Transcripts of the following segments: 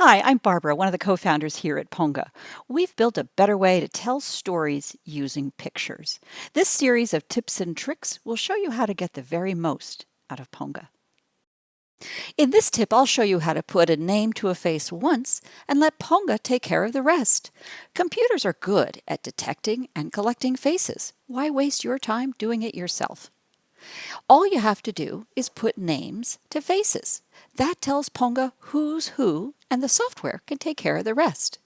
Hi, I'm Barbara, one of the co-founders here at Ponga. We've built a better way to tell stories using pictures. This series of tips and tricks will show you how to get the very most out of Ponga. In this tip, I'll show you how to put a name to a face once and let Ponga take care of the rest. Computers are good at detecting and collecting faces. Why waste your time doing it yourself? All you have to do is put names to faces. That tells Ponga who's who, and the software can take care of the rest.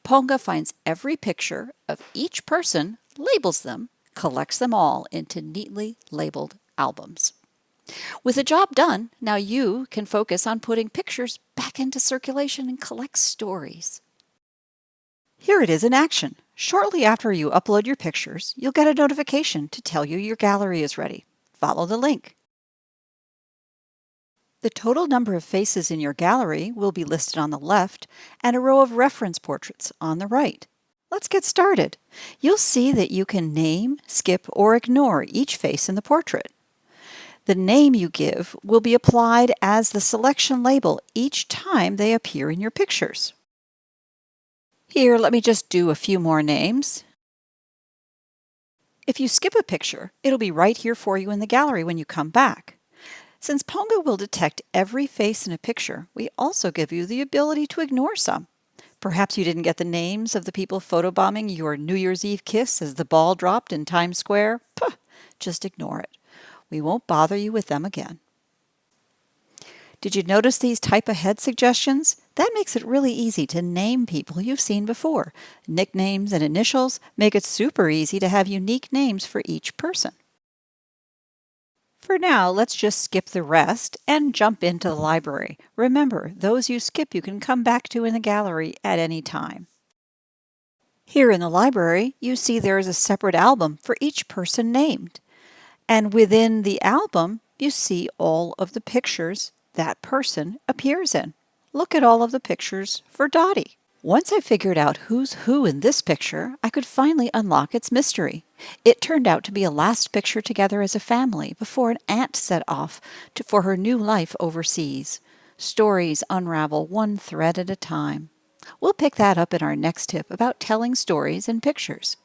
Ponga finds every picture of each person, labels them, collects them all into neatly labeled albums. With the job done, now you can focus on putting pictures back into circulation and collect stories. Here it is in action. Shortly after you upload your pictures, you'll get a notification to tell you your gallery is ready. Follow the link. The total number of faces in your gallery will be listed on the left and a row of reference portraits on the right. Let's get started. You'll see that you can name, skip, or ignore each face in the portrait. The name you give will be applied as the selection label each time they appear in your pictures. Here, let me just do a few more names. If you skip a picture, it'll be right here for you in the gallery when you come back. Since Ponga will detect every face in a picture, we also give you the ability to ignore some. Perhaps you didn't get the names of the people photobombing your New Year's Eve kiss as the ball dropped in Times Square. Puh, just ignore it. We won't bother you with them again. Did you notice these type ahead suggestions? That makes it really easy to name people you've seen before. Nicknames and initials make it super easy to have unique names for each person. For now, let's just skip the rest and jump into the library. Remember, those you skip you can come back to in the gallery at any time. Here in the library, you see there is a separate album for each person named. And within the album, you see all of the pictures that person appears in. Look at all of the pictures for Dottie. Once I figured out who's who in this picture, I could finally unlock its mystery. It turned out to be a last picture together as a family before an aunt set off for her new life overseas. Stories unravel one thread at a time. We'll pick that up in our next tip about telling stories in pictures.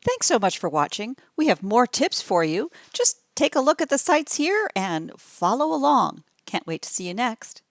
Thanks so much for watching. We have more tips for you. Just take a look at the sites here and follow along. Can't wait to see you next.